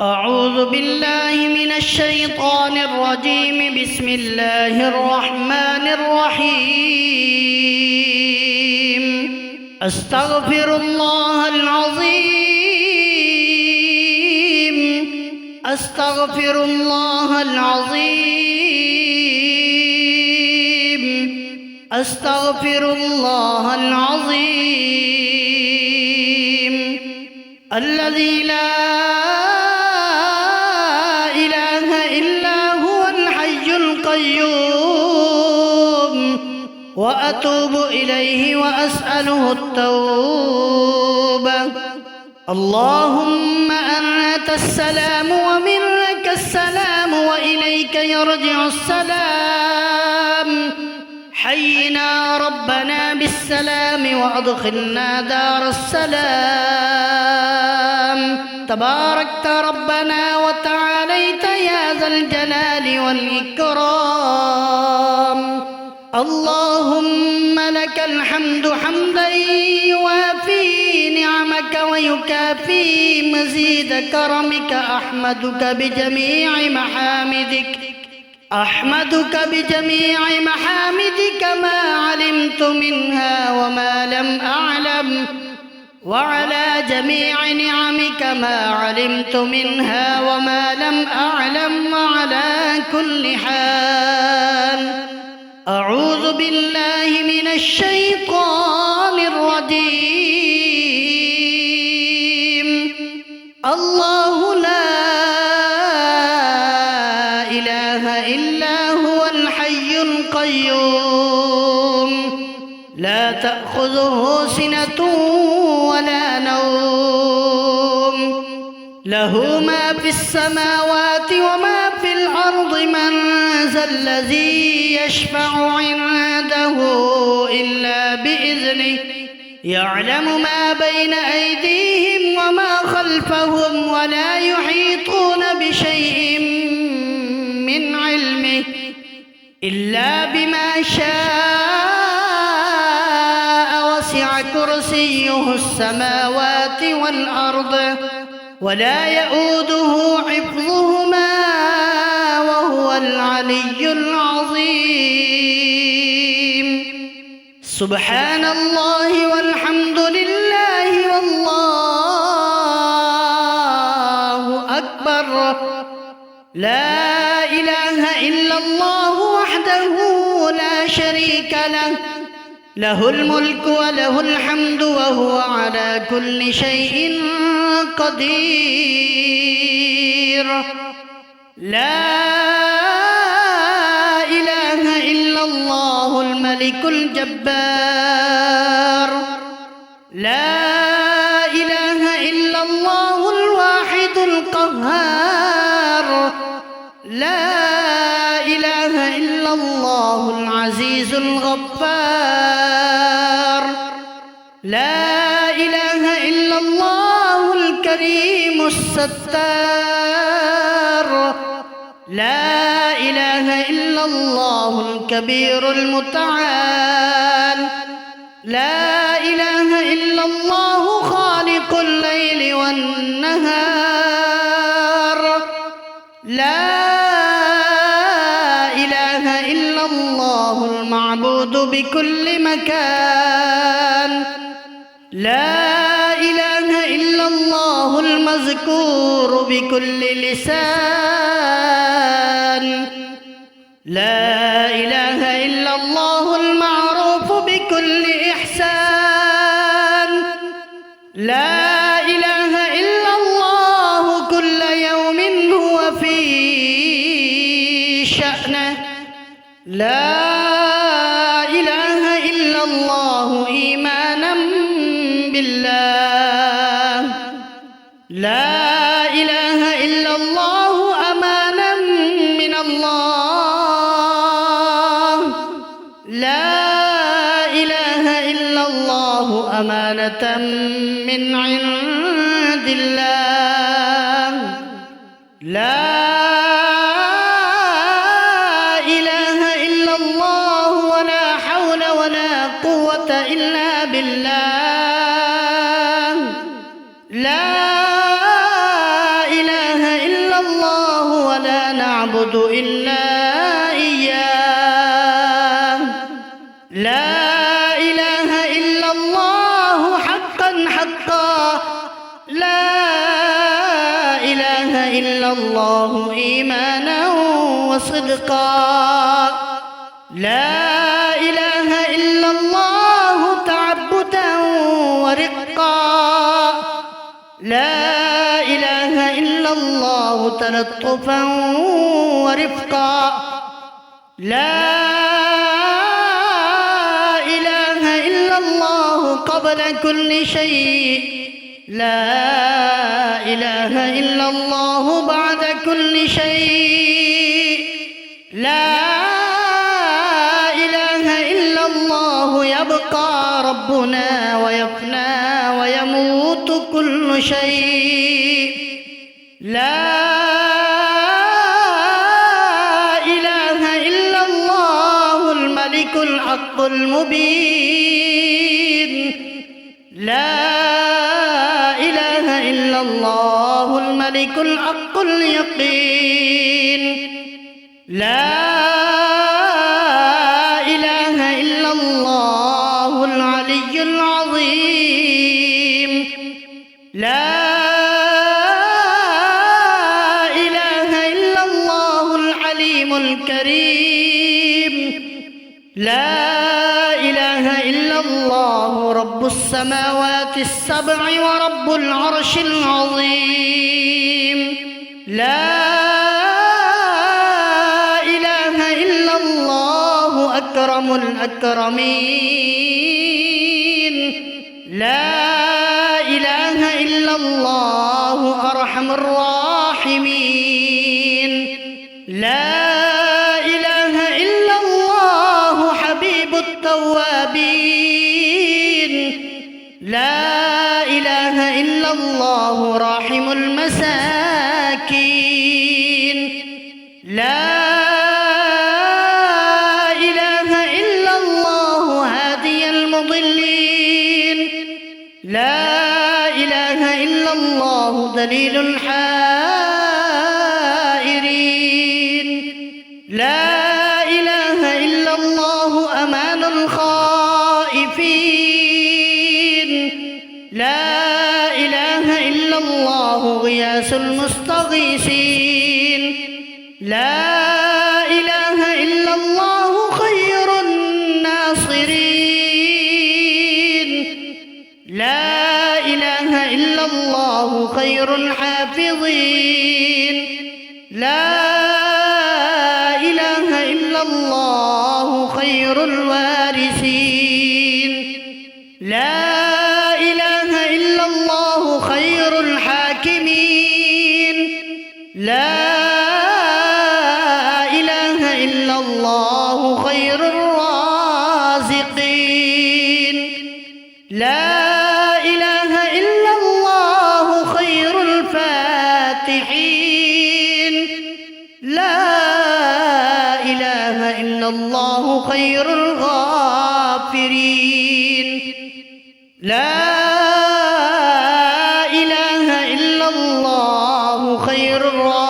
أعوذ بالله من الشيطان الرجيم. بسم الله الرحمن الرحيم. أستغفر الله العظيم. أستغفر الله العظيم. أستغفر الله العظيم الذي لا وأتوب إليه وأسأله التوبة. اللهم أنت السلام ومنك السلام وإليك يرجع السلام. حينا ربنا بالسلام وأدخلنا دار السلام. تباركت ربنا وتعاليت يا ذا الجلال والإكرام. اللهم لك الحمد حمدا يوافي نعمك ويكافي مزيد كرمك. أحمدك بجميع محامدك ما علمت منها وما لم أعلم، وعلى جميع نعمك ما علمت منها وما لم أعلم، وعلى كل حال. أعوذ بالله من الشيطان الرجيم. الله لا إله إلا هو الحي القيوم، لا تأخذه سنة ولا نوم، له ما في السماوات وما في الأرض. من ذا الذي يشفع عنده إلا بإذنه، يعلم ما بين أيديهم وما خلفهم، ولا يحيطون بشيء من علمه إلا بما شاء. وسع كرسيه السماوات والأرض ولا يؤوده حفظهما وهو العلي العظيم. سبحان الله والحمد لله والله أكبر. لا إله إلا الله وحده لا شريك له، له الملك وله الحمد وهو على كل شيء قدير. لا إله إلا الله الملك الجبار. لا إله إلا الله الواحد القهار. لا إله إلا الله العزيز الغفار. لا إله إلا الله الكريم الستار. لا إله إلا الله الكبير المتعال. لا إله إلا الله خالق الليل والنهار. لا إله إلا الله المعبود بكل مكان. لا إله إلا الله المذكور بكل لسان. لا إله إلا الله المعروف بكل إحسان. لا إله إلا الله كل يوم هو في شأنه. لا إله إلا الله إيمانا بالله. لا إله إلا الله أمانا من الله. لا إله إلا الله أمانة من عند الله. لا إله إلا الله ولا حول ولا قوة إلا بالله. لا إله نعبد إلا إياه لا إله إلا الله حقا حقا لا إله إلا الله إيمانا وصدقا لا إله إلا الله تعبدا ورقا لا إله إلا الله تلطفا ورفقا لا إله إلا الله قبل كل شيء لا إله إلا الله بعد كل شيء لا إله إلا الله يبقى ربنا ويفنى ويموت كل شيء لا إله إلا الله الملك الحق المبين لا إله إلا الله الملك الحق اليقين لا إله إلا الله العلي العظيم لا إله إلا الله الحليم الكريم لا إله إلا الله رب السماوات السبع ورب العرش العظيم لا إله إلا الله أكرم الأكرمين لا إله إلا الله أرحم الراحمين لا إله إلا الله حبيب التوابين لا إله إلا الله راحم المساكين لا إله إلا الله هادي المضلين لا إله إلا الله دليل الحائرين لا إله إلا الله أمان الخائفين لا إله إلا الله غياث المستغيثين لا إله إلا الله خير الناصرين لا إله إلا الله خير الحافظين لا إله إلا الله خير الوارثين لا إله إلا الله خير الحاكمين لا إله إلا الله خير الرازقين لا إله إلا الله خير الفاتحين لا إله إلا الله خير الغافرين لا إله إلا الله خير الراحمين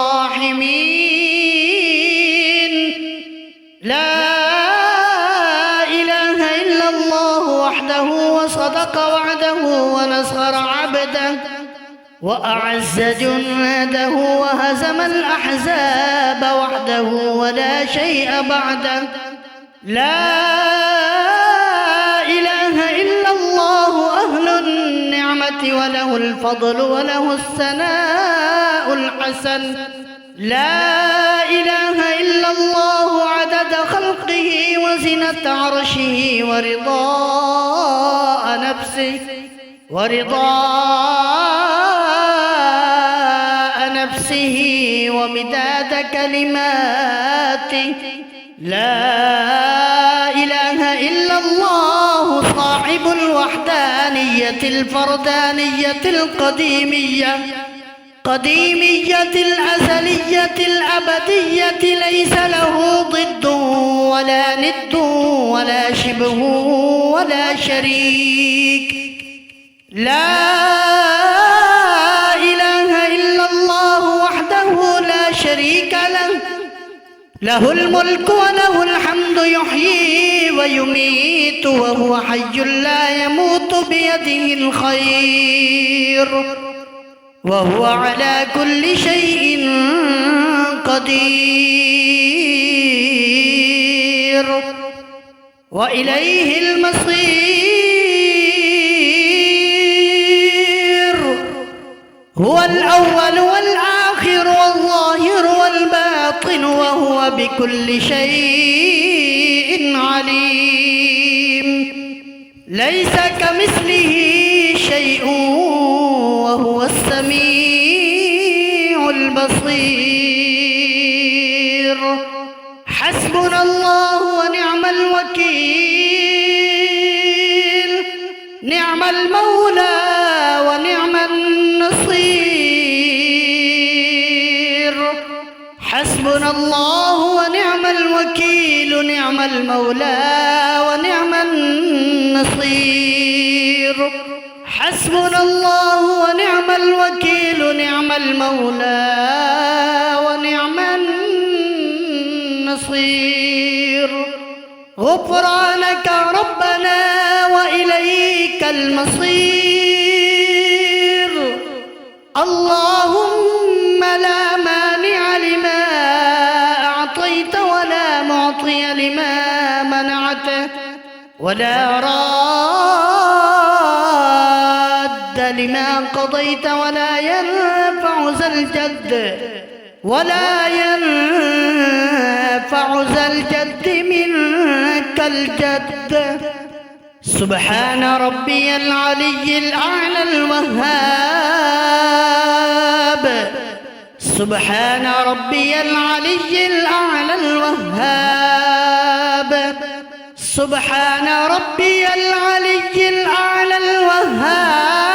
لا إله إلا الله وحده وصدق وعده ونصر عبده وأعز جنده وهزم الأحزاب وحده ولا شيء بعده لا إله إلا الله أهل النعمة وله الفضل وله الثناء الحسن لا إله إلا الله عدد خلقه وزنة عرشه ورضاء نفسه ومداد كلماته لا إله إلا الله صاحب الوحدانية الفردانية القديمية الأزلية الأبدية ليس له ضد ولا ند ولا شبه ولا شريك لا إله إلا الله وحده لا شريك له له الملك وله الحمد يحيي ويميت وهو حي لا يموت بيده الخير وهو على كل شيء قدير وإليه المصير. هو الأول والآخر والظاهر والباطن وهو بكل شيء عليم. ليس كمثله شيء وهو السميع البصير. حسبنا الله ونعم الوكيل، نعم المولى ونعم النصير. حسبنا الله ونعم الوكيل، نعم المولى ونعم النصير. حسبنا الله ونعم الوكيل، نعم المولى ونعم النصير. غفرانك ربنا وإليك المصير. اللهم لا مانع لما أعطيت ولا معطي لما منعته ولا راد لما قضيت ولا ينفع ذا الجد منك الجد. سبحان ربي العلي الأعلى الوهاب. سبحان ربي العلي الأعلى الوهاب. سبحان ربي العلي الأعلى الوهاب.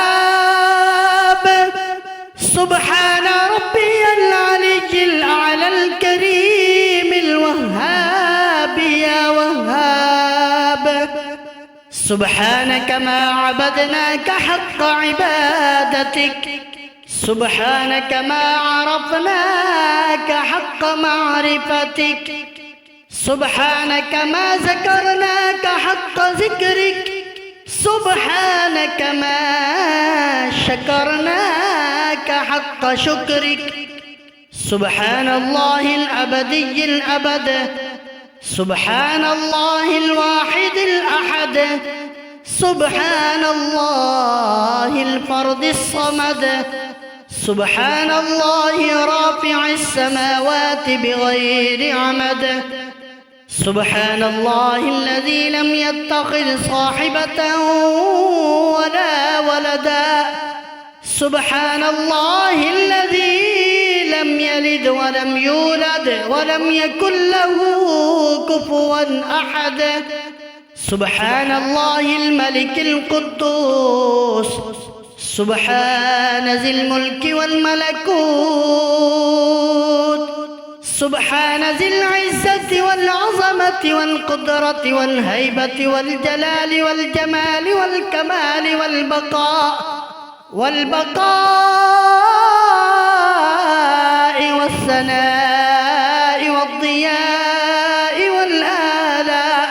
سبحان ربي العلي الأعلى الكريم الوهاب يا وهاب. سبحانك ما عبدناك حق عبادتك. سبحانك ما عرفناك حق معرفتك. سبحانك ما ذكرناك حق ذكرك. سبحانك ما شكرناك حق شكرك. سبحان الله الأبدي الأبد. سبحان الله الواحد الأحد. سبحان الله الفرد الصمد. سبحان الله رافع السماوات بغير عمد. سبحان الله الذي لم يتخذ صاحبة ولا ولدا. سبحان الله الذي لم يلد ولم يولد ولم يكن له كفوا أحد. سبحان الله الملك القدوس. سبحان ذي الملك والملكوت. سبحان ذي العزة والعظمة والقدرة والهيبة والجلال والجمال والكمال والبقاء والثناء والضياء والآلاء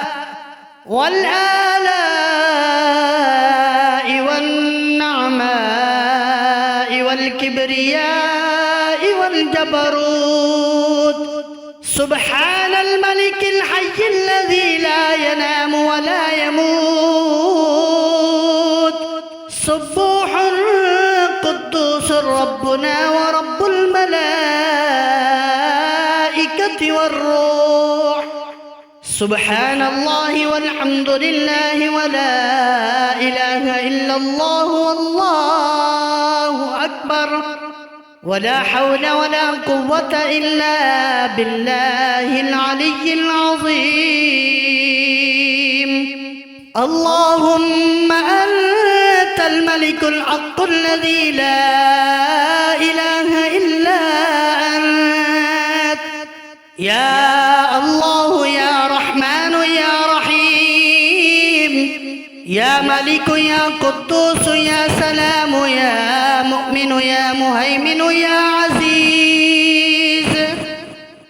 والنعماء والكبرياء والجبروت. سبحان الملك الحي الذي لا ينام ولا يموت. سبوح قدوس ربنا ورب الملائكة والروح. سبحان الله والحمد لله ولا إله إلا الله والله أكبر ولا حول ولا قوة إلا بالله العلي العظيم. اللهم أنت الملك الحق الذي لا إله إلا أنت. يا الله يا رحمن يا رحيم يا ملك يا قدوس يا سلام يا مؤمن يا مهيمن يا عزيز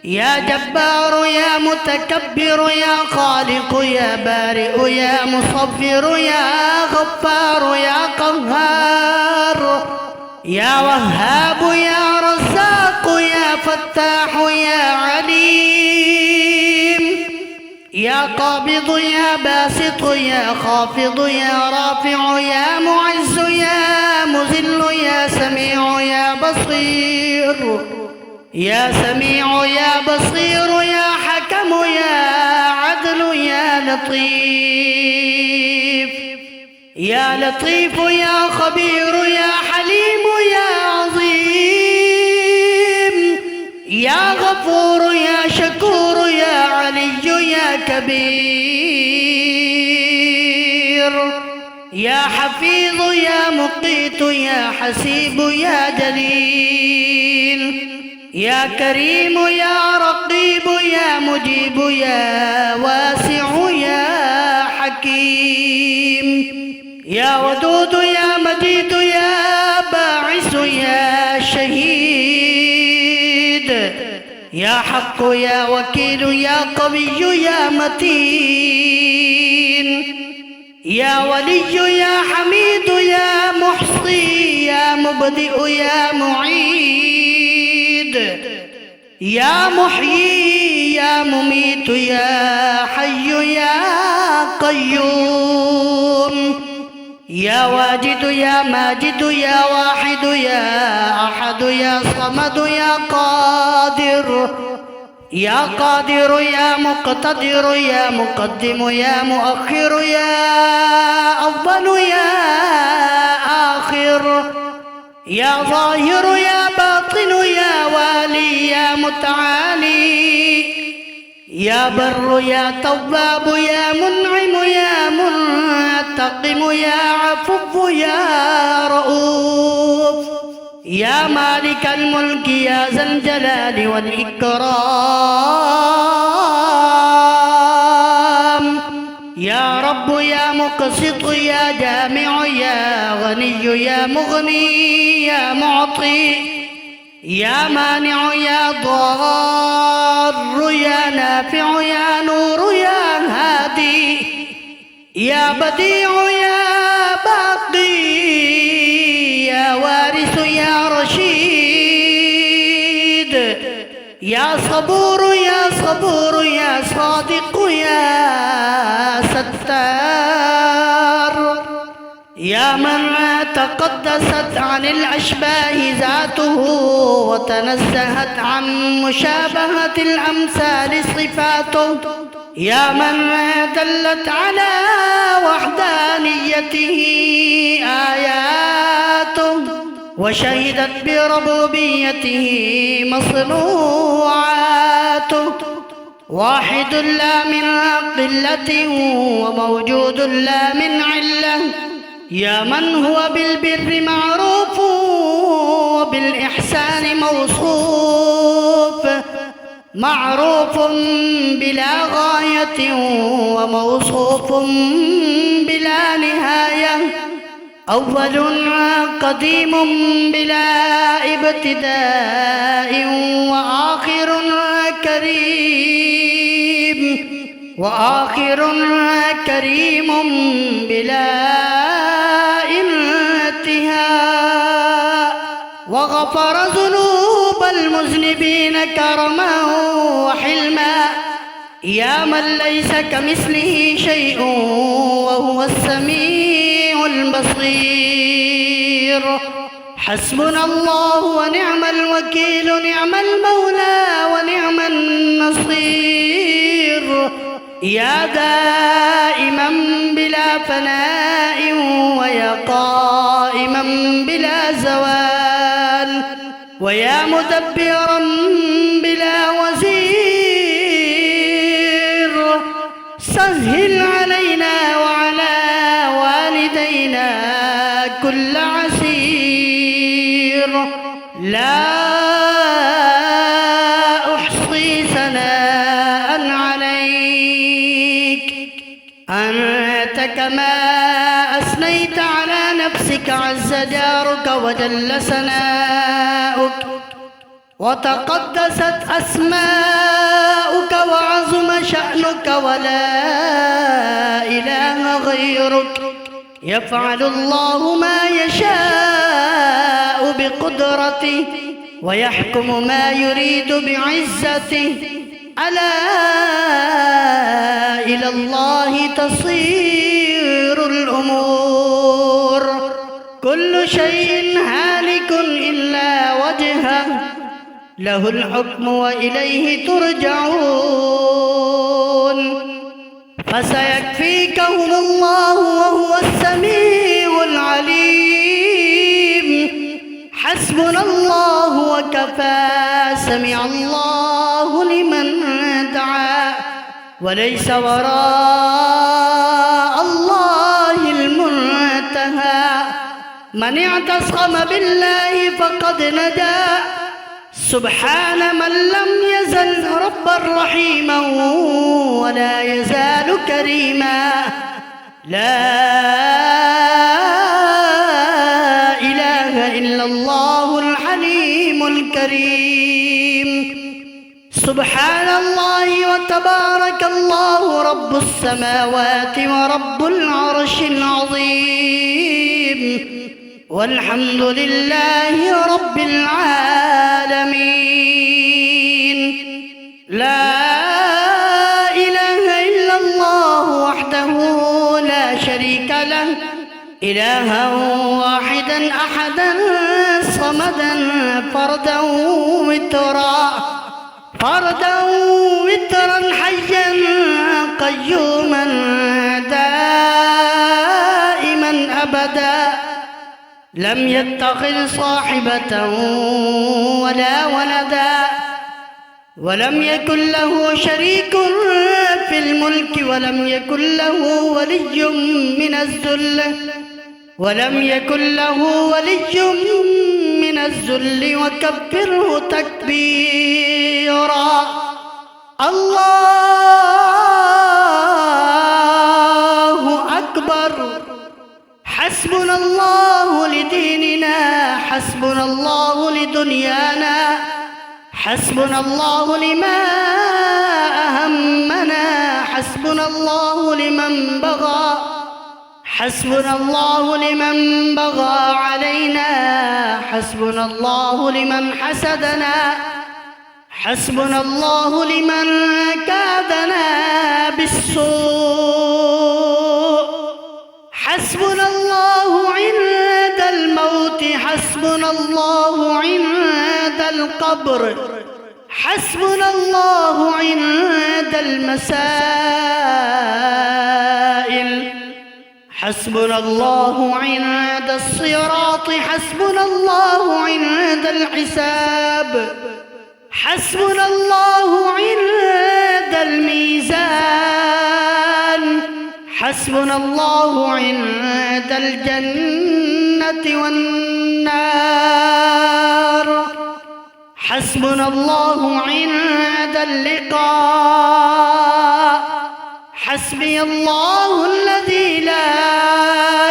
يا جبار يا متكبر يا خالق يا بارئ يا مصور يا غفار يا قهار يا وهاب يا رزاق يا فتاح يا عليم يا قابض يا باسط يا خافض يا رافع يا معز يا مذل يا سميع يا بصير يا سميع يا بصير يا حكم يا عدل يا لطيف يا لطيف يا خبير يا حليم يا عظيم يا غفور يا شكور يا علي يا كبير يا حفيظ يا مقيت يا حسيب يا جليل يا كريم يا رقيب يا مجيب يا واسع يا حكيم يا ودود يا مجيد يا باعث يا شهيد يا حق يا وكيل يا قوي يا متين يا ولي يا حميد يا محصي يا مبدئ يا معيد يا محيي يا مميت يا حي يا قيوم يا واجد يا ماجد يا واحد يا أحد يا صمد يا قادر يا قادر يا مقتدر يا مقدم يا مؤخر يا أول يا آخر يا ظاهر يا باطن يا والي يا متعالي يا بر يا تواب يا منعم يا منتقم يا عفو يا رؤوف يا مالك الملك يا ذا الجلال والإكرام يا رب يا مقسط يا جامع يا غني يا مغني يا معطي يا مانع يا ضار يا نافع يا نور يا هادي يا بديع يا باقي يا وارث يا رشيد يا صبور يا صبور يا صادق يا ستار يا من تقدست عن الأشباه ذاته وتنزهت عن مشابهة الأمثال صفاته يا من دلت على وحدانيته آياته وشهدت بربوبيته مصنوعاته واحد لا من قلة وموجود لا من علة يا من هو بالبر معروف وبالإحسان موصوف معروف بلا غاية وموصوف بلا نهاية أول قديم بلا ابتداء وآخر كريم بلا انتهاء وغفر ذنوب المذنبين كرما وحلما يا من ليس كمثله شيء وهو السميع البصير حسبنا الله ونعم الوكيل نعم المولى ونعم النصير يا دائما بلا فناء ويا قائما بلا زوال ويا مدبرا بلا وزير سهل علينا وعلى والدينا كل عسير لا أحصي ثناء عليك أنت كما أثنيت على نفسك عز جارك وجل ثناؤك وتقدست أسماؤك وعظم شأنك ولا إله غيرك. يفعل الله ما يشاء بقدرته ويحكم ما يريد بعزته. ألا إلى الله تصير الأمور. كل شيء هالك إلا وجهه له الحكم وإليه ترجعون. فسيكفيكهم الله وهو السميع العليم. حسبنا الله وكفى. سمع الله لمن دعا وليس وراء الله المنتهى. من اعتصم بالله فقد نجا. سبحان من لم يزل ربا رحيما ولا يزال كريما. لا إله إلا الله الحليم الكريم. سبحان الله وتبارك الله رب السماوات ورب العرش العظيم. والحمد لله رب العالمين. لا إله إلا الله وحده لا شريك له. إلها واحدا أحدا صمدا فردا وترا حيا قيوما دائما أبدا. لم يتخذ صاحبة ولا ولدا ولم يكن له شريك في الملك ولم يكن له ولي من الذل وكبره تكبيرا. الله أكبر. حسبنا الله لديننا. حسبنا الله لدنيانا. حسبنا الله لما أهمنا. حسبنا الله لمن بغى. حسبنا الله لمن بغى علينا. حسبنا الله لمن حسدنا. حسبنا الله لمن كادنا بالسوء. حسبنا الله عند الموت. حسبنا الله عند القبر. حسبنا الله عند المسائل. حسبنا الله عند الصراط. حسبنا الله عند الحساب. حسبنا الله عند الميزان. حسبنا الله عند الجنة والنار. حسبنا الله عند اللقاء. حسبي الله الذي لا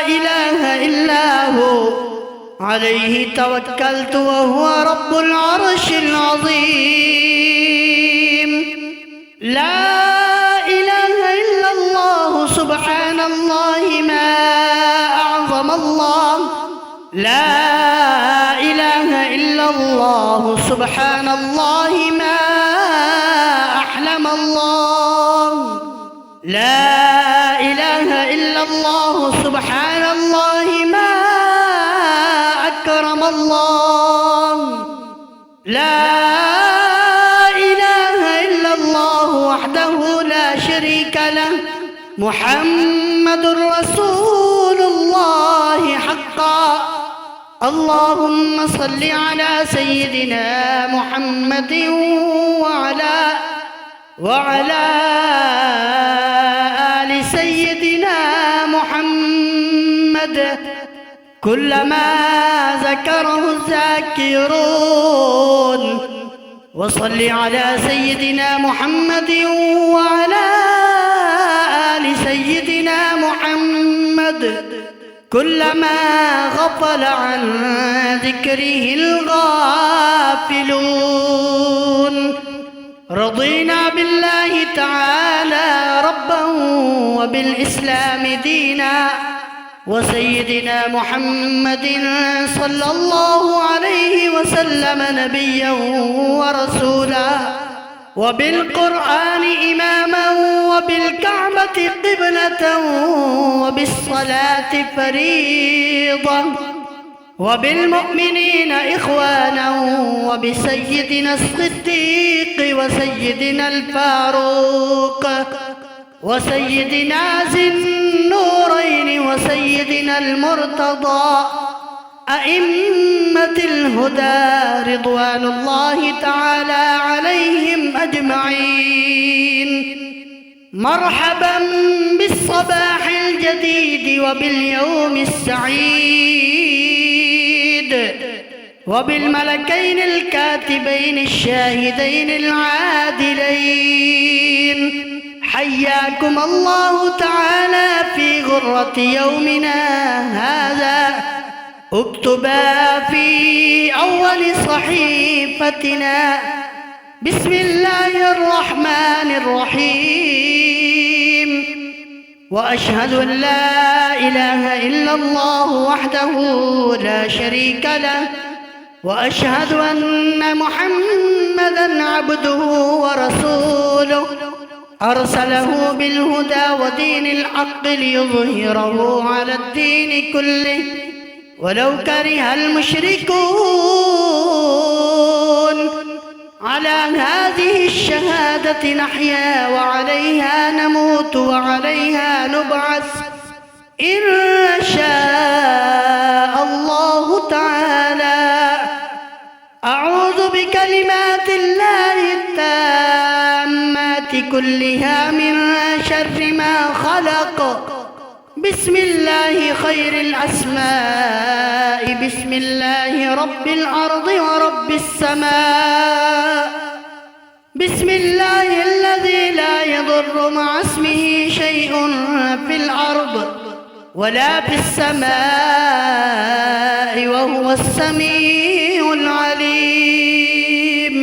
إله إلا هو عليه توكلت وهو رب العرش العظيم. لا إله إلا الله. سبحان الله ما أعظم الله. لا إله إلا الله. سبحان الله ما أحلم الله. لا إله إلا الله. سبحان الله ما أكرم الله. لا إله إلا الله وحده لا شريك له. محمد رسول الله حقا. اللهم صل على سيدنا محمد وعلى آل سيدنا محمد كلما ذكره الذاكرون. وصل على سيدنا محمد وعلى آل سيدنا محمد كلما غفل عن ذكره الغافلون. رضينا بالله تعالى ربا وبالإسلام دينا وسيدنا محمد صلى الله عليه وسلم نبيا ورسولا وبالقرآن إماما وبالكعبة قبلة وبالصلاة فريضة وبالمؤمنين إخوانا وبسيدنا الصديق وسيدنا الفاروق وسيدنا ذي النورين وسيدنا المرتضى أئمة الهدى رضوان الله تعالى عليهم أجمعين. مرحبا بالصباح الجديد وباليوم السعيد وبالملكين الكاتبين الشاهدين العادلين. حياكم الله تعالى في غرة يومنا هذا. اكتبا في أول صحيفتنا بسم الله الرحمن الرحيم. وأشهد أن لا إله إلا الله وحده لا شريك له وأشهد أن محمدًا عبده ورسوله أرسله بالهدى ودين الحق ليظهره على الدين كله ولو كره المشركون. على هذه الشهادة نحيا وعليها نموت وعليها نبعث إن شاء الله تعالى. أعوذ بكلمات الله التامات كلها من شر ما خلق. بسم الله خير الأسماء. بسم الله رب الأرض ورب السماء. بسم الله الذي لا يضر مع اسمه شيء في الأرض ولا في السماء وهو السميع العليم.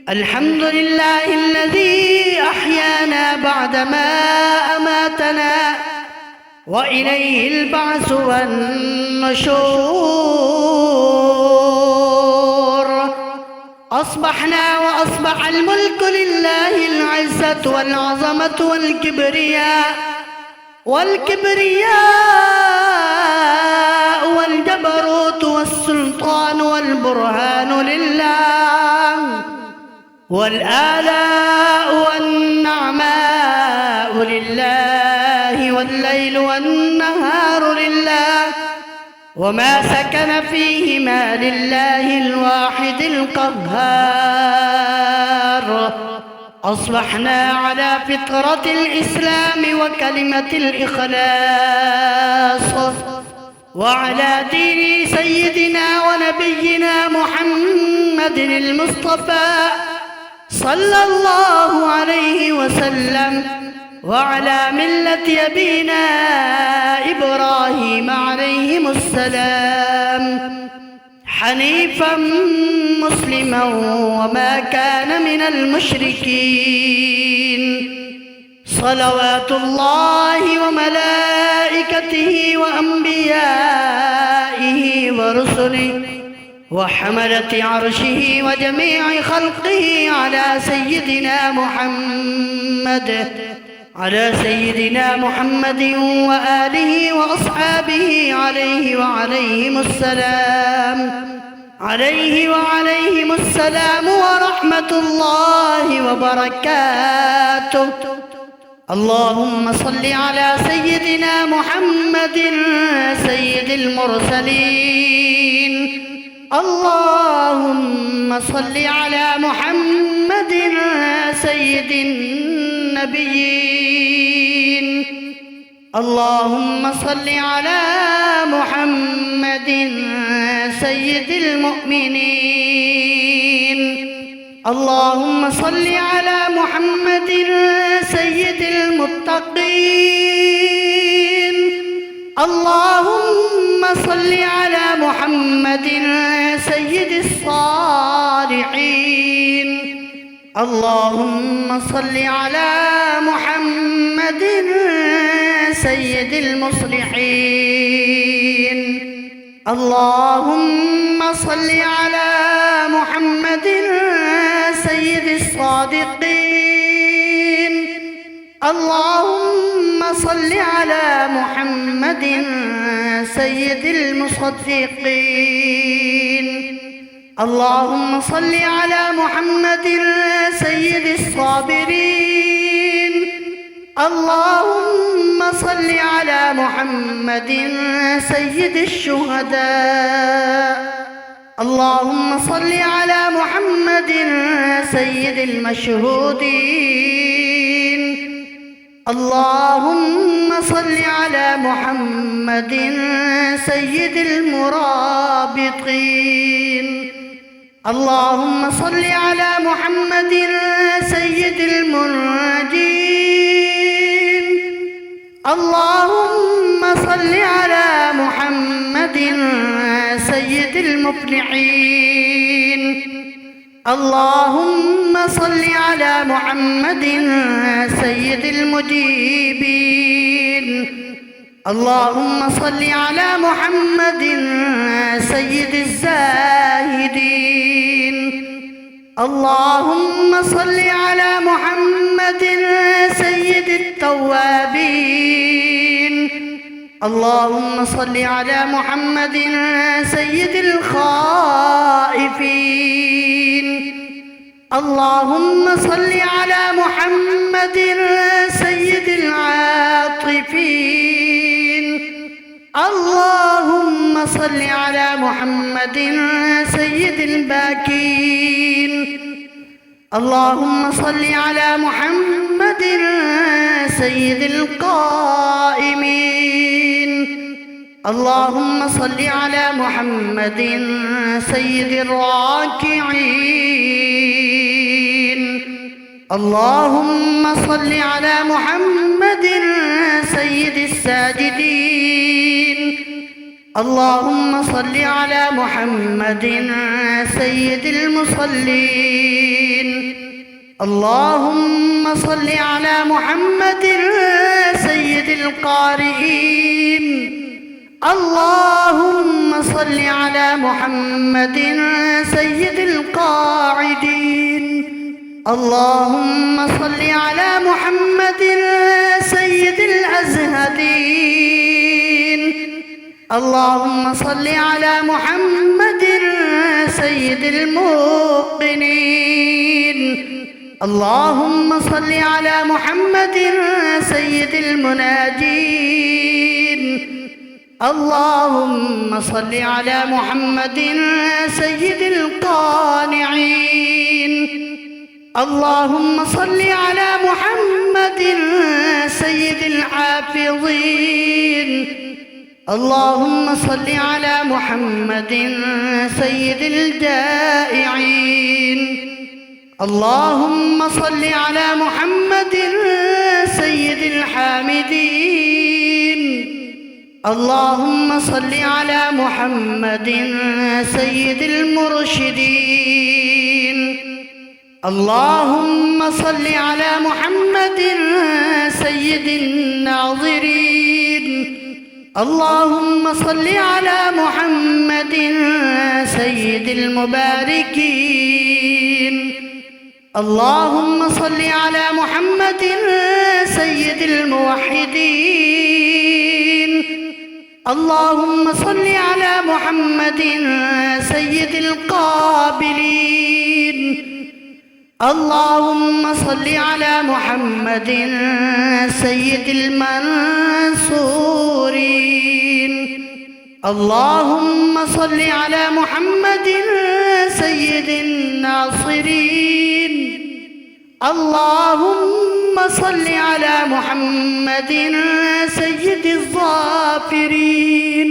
الحمد لله الذي أحيانا بعدما أماتنا وإليه البعث والنشور. أصبحنا وأصبح الملك لله العزة والعظمة والكبرياء والجبروت والسلطان والبرهان لله والآلاء والنعماء لله والليل والنهار لله وما سكن فيهما لله الواحد القهار. أصبحنا على فطرة الإسلام وكلمة الإخلاص وعلى دين سيدنا ونبينا محمد المصطفى صلى الله عليه وسلم وعلى ملة أبينا إبراهيم عليهم السلام حنيفا مسلما وما كان من المشركين. صلوات الله وملائكته وأنبيائه ورسله وحملة عرشه وجميع خلقه على سيدنا محمد وآله وأصحابه عليه وعليهم السلام ورحمة الله وبركاته. اللهم صل على سيدنا محمد سيد المرسلين. اللهم صل على محمد سيد النبيين. اللهم صل على محمد سيد المؤمنين. اللهم صل على محمد سيد المتقين. اللهم صل على محمد سيد الصالحين. اللهم صل على محمد سيد المصلحين. اللهم صل على محمد سيد الصادقين. اللهم صل على محمد سيد المصدقين. اللهم صل على محمد سيد الصابرين. اللهم صل على محمد سيد الشهداء. اللهم صل على محمد سيد المشهودين. اللهم صل على محمد سيد المرابطين. اللهم صل على محمد سيد المنجين. اللهم صل على محمد سيد المفلحين. اللهم صل على محمد سيد المجيبين. اللهم صل على محمد سيد الزاهدين. اللهم صل على محمد سيد التوابين. اللهم صل على محمد سيد الخائفين. اللهم صل على محمد سيد العاطفين. اللهم صل على محمد سيد الباكين. اللهم صل على محمد سيد القائمين. اللهم صل على محمد سيد الراكعين. اللهم صل على محمد سيد الساجدين. اللهم صل على محمد سيد المصلين. اللهم صل على محمد سيد القارئين. اللهم صل على محمد سيد القاعدين. اللهم صل على محمد سيد الأزهدين. اللهم صل على محمد سيد الموقنين. اللهم صل على محمد سيد المناجين. اللهم صل على محمد سيد القانعين. اللهم صل على محمد سيد الحافظين. اللهم صل على محمد سيد الجائعين. اللهم صل على محمد سيد الحامدين. اللهم صل على محمد سيد المرشدين. اللهم صل على محمد سيد الناظرين. اللهم صل على محمد سيد المباركين. اللهم صل على محمد سيد الموحدين. اللهم صل على محمد سيد القابلين. اللهم صل على محمد سيد المنصورين. اللهم صل على محمد سيد الناصرين. اللهم صل على محمد سيد الظافرين.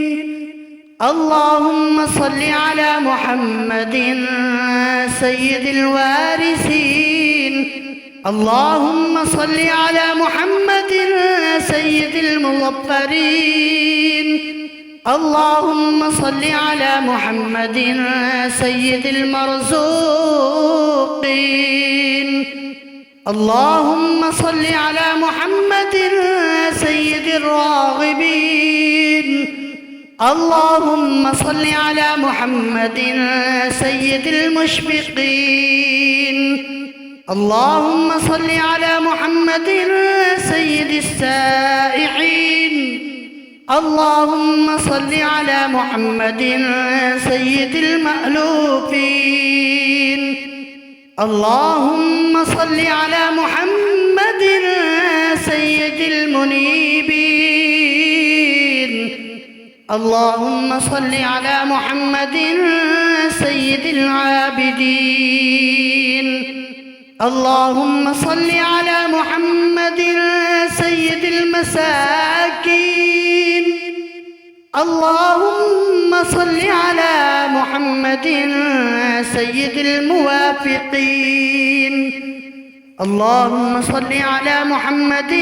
اللهم صل على محمد سيد الوارثين. اللهم صل على محمد سيد المظفرين. اللهم صل على محمد سيد المرزوقين. اللهم صل على محمد سيد الراغبين. اللهم صل على محمد سيد المشفقين. اللهم صل على محمد سيد السائحين. اللهم صل على محمد سيد المألوفين. اللهم صل على محمد سيد المنيبين. اللهم صل على محمد سيد العابدين. اللهم صل على محمد سيد المساكين. اللهم صل على محمد سيد الموافقين. اللهم صل على محمد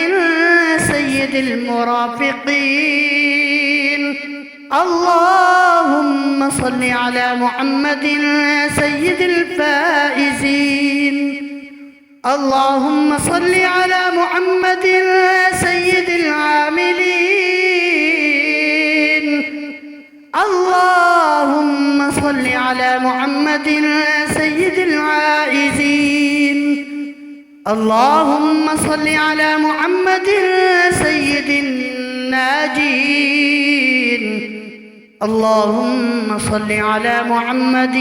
سيد المرافقين. اللهم صل على محمد سيد الفائزين. اللهم صل على محمد سيد العاملين. اللهم صل على محمد سيد العائزين. اللهم صل على محمد سيد الناجين. اللهم صل على محمد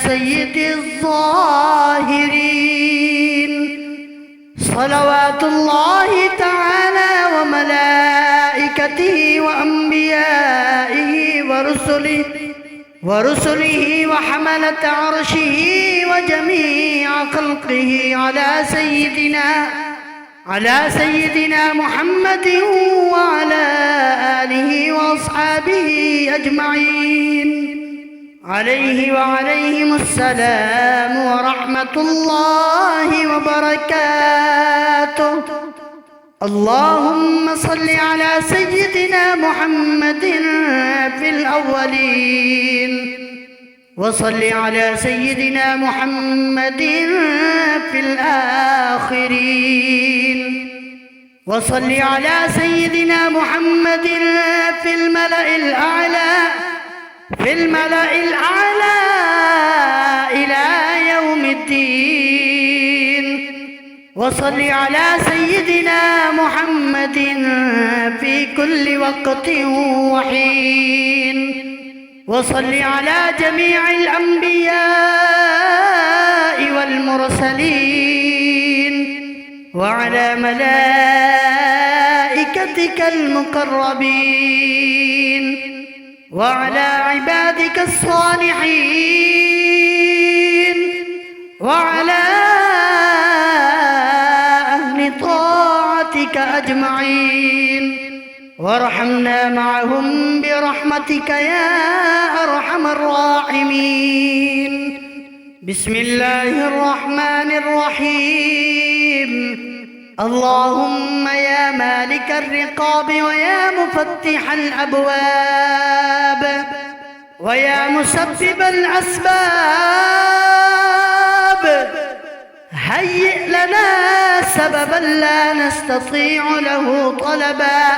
سيد الظاهرين. صلوات الله تعالى وملائكته وأنبيائه ورسله وحملة عرشه وجميع خلقه على سيدنا محمد وعلى آله وأصحابه أجمعين، عليه وعليهم السلام ورحمة الله وبركاته. اللهم صل على سيدنا محمد في الأولين، وصل على سيدنا محمد في الآخرين، وصل على سيدنا محمد في الملأ الأعلى إلى يوم الدين. وصل على سيدنا محمد في كل وقت وحين. وصل على جميع الأنبياء والمرسلين وعلى ملائكتك المقربين وعلى عبادك الصالحين وعلى أهل طاعتك أجمعين، وارحمنا معهم برحمتك يا أرحم الراحمين. بسم الله الرحمن الرحيم. اللهم يا مالك الرقاب ويا مفتح الأبواب ويا مسبب الأسباب، هيئ لنا سببا لا نستطيع له طلبا.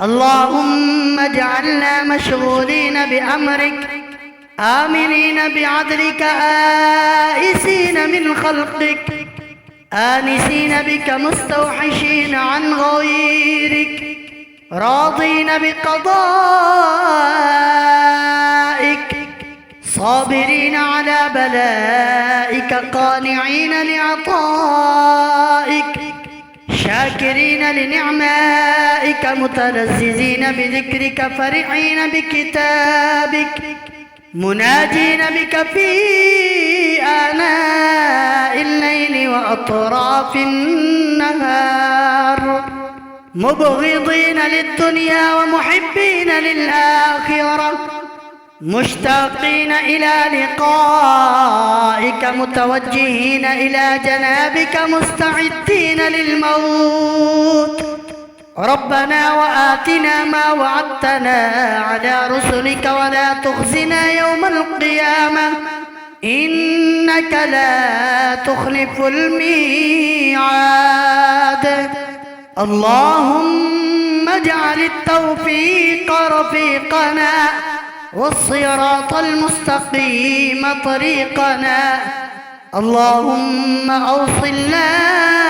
اللهم اجعلنا مشغولين بأمرك، آمنين بعدلك، آئسين من خلقك، آنسين بك، مستوحشين عن غيرك، راضين بقضائك، صابرين على بلائك، قانعين لعطائك، شاكرين لنعمائك، متلذذين بذكرك، فرحين بكتابك، مناجين بك في آناء الليل وأطراف النهار، مبغضين للدنيا ومحبين للآخرة، مشتاقين إلى لقائك، متوجهين إلى جنابك، مستعدين للموت، ربنا وآتنا ما وعدتنا على رسلك ولا تخزنا يوم القيامة إنك لا تخلف الميعاد. اللهم اجعل التوفيق رفيقنا والصراط المستقيم طريقنا. اللهم أوصلنا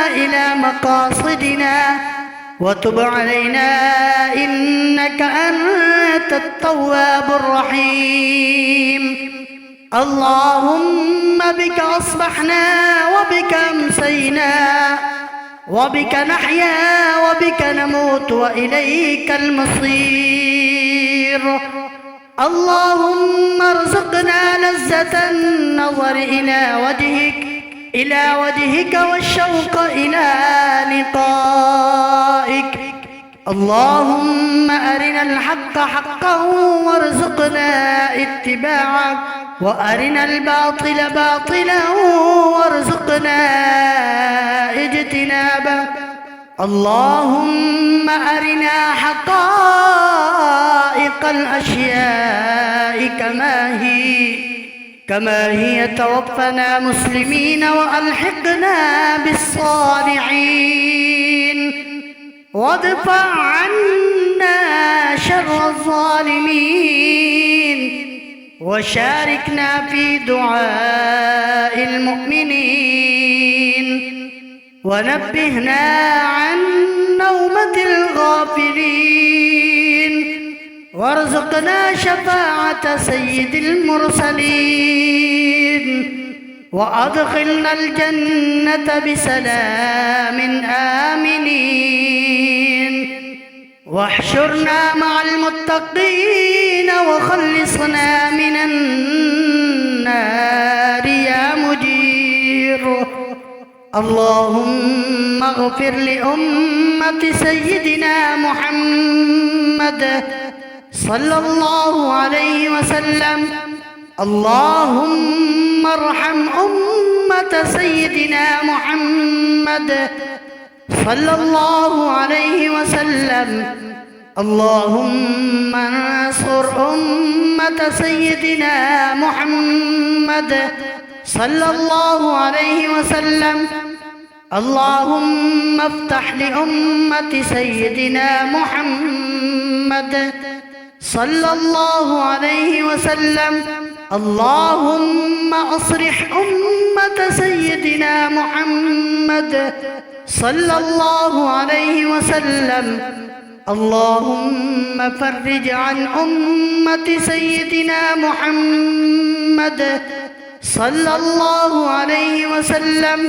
إلى مقاصدنا وتب علينا إنك أنت التواب الرحيم. اللهم بك أصبحنا وبك أمسينا وبك نحيا وبك نموت وإليك المصير. اللهم ارزقنا لذة النظر إلى وجهك والشوق إلى لقائك. اللهم أرنا الحق حقا وارزقنا اتباعه وأرنا الباطل باطلا وارزقنا اجتنابه. اللهم أرنا حقائق الأشياء كما هي توفنا مسلمين وألحقنا بالصالحين وادفع عنا شر الظالمين وشاركنا في دعاء المؤمنين ونبهنا عن نومة الغافلين وارزقنا شفاعة سيد المرسلين وأدخلنا الجنة بسلام آمنين واحشرنا مع المتقين وخلصنا من النار يا مجير. اللهم اغفر لأمة سيدنا محمد صلى الله عليه وسلم. اللهم ارحم أمة سيدنا محمد صلى الله عليه وسلم. اللهم انصر أمة سيدنا محمد صلى الله عليه وسلم. اللهم افتح لأمة سيدنا محمد صلى الله عليه وسلم. اللهم أصلح أمة سيدنا محمد صلى الله عليه وسلم. اللهم فرج عن أمة سيدنا محمد صلى الله عليه وسلم.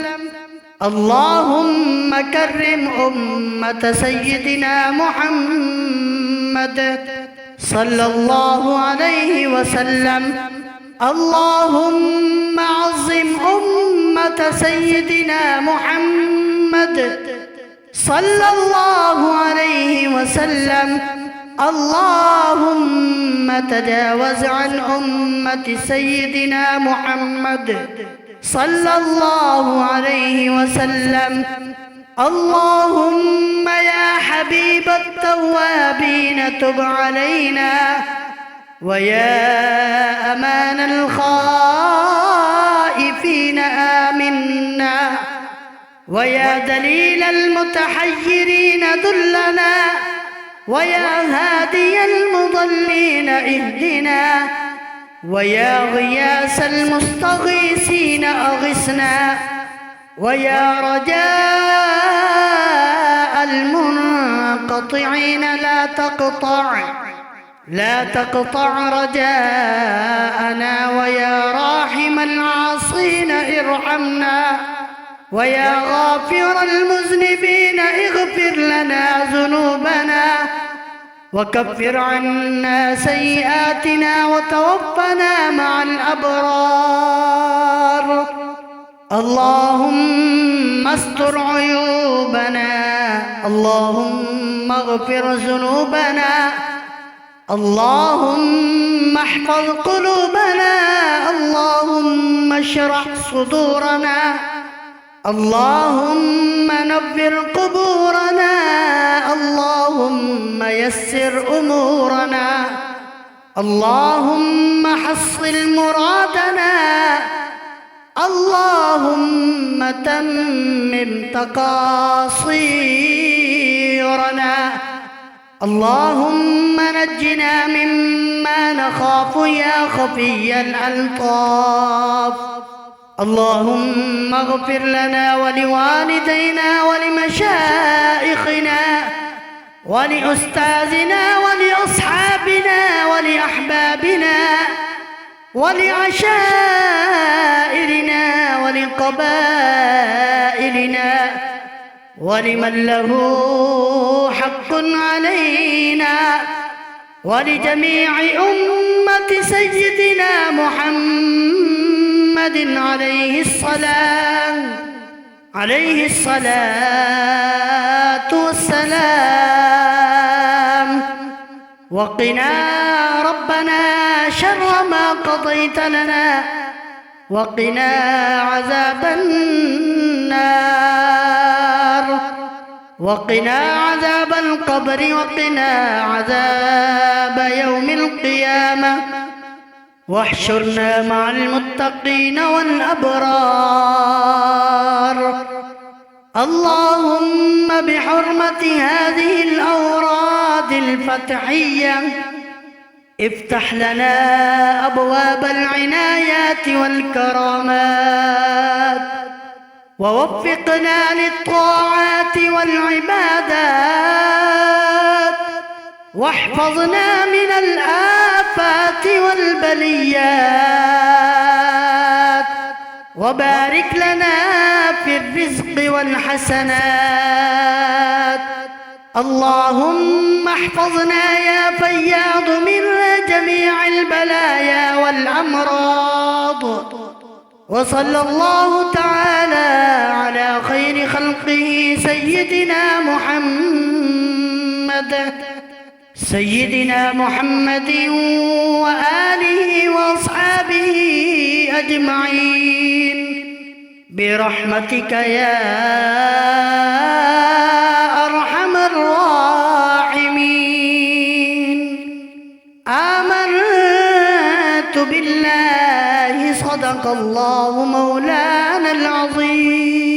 اللهم كرم أمة سيدنا محمد صلى الله عليه وسلم. اللهم عظم أمة سيدنا محمد صلى الله عليه وسلم. اللهم تجاوز عن أمة سيدنا محمد صلى الله عليه وسلم. اللهم يا حبيب التوابين تب علينا ويا أمان الخائفين آمنا ويا دليل المتحيرين دلنا ويا هادي المضلين اهدنا ويا غياث المستغيثين أغثنا ويا رجاء المنقطعين لا تقطع رجاءنا ويا راحم العاصين ارحمنا ويا غافر المذنبين اغفر لنا ذنوبنا وكفر عنا سيئاتنا وتوفنا مع الأبرار. اللهم استر عيوبنا. اللهم اغفر ذنوبنا. اللهم احفظ قلوبنا. اللهم اشرح صدورنا. اللهم نبر قبورنا. يسر أمورنا، اللهم حصل مرادنا، اللهم تمم تقاصيرنا، اللهم نجنا مما نخاف يا خفي الألطاف. اللهم اغفر لنا ولوالدينا ولمشائخنا ولأستاذنا ولأصحابنا ولأحبابنا ولعشائرنا ولقبائلنا ولمن له حق علينا ولجميع أمة سيدنا محمد عليه الصلاة والسلام. وقنا ربنا شر ما قضيت لنا، وقنا عذاب النار، وقنا عذاب القبر، وقنا عذاب يوم القيامة، واحشرنا مع المتقين والأبرار. اللهم بحرمة هذه الأوراد الفتحية افتح لنا أبواب العنايات والكرامات، ووفقنا للطاعات والعبادات، واحفظنا من الآفات والبليات، وبارك لنا في الرزق والحسنات. اللهم احفظنا يا فياض من جميع البلايا والأمراض. وصلى الله تعالى على خير خلقه سيدنا محمد وآله وأصحابه أجمعين برحمتك يا أرحم الراحمين. آمنت بالله، صدق الله مولانا العظيم.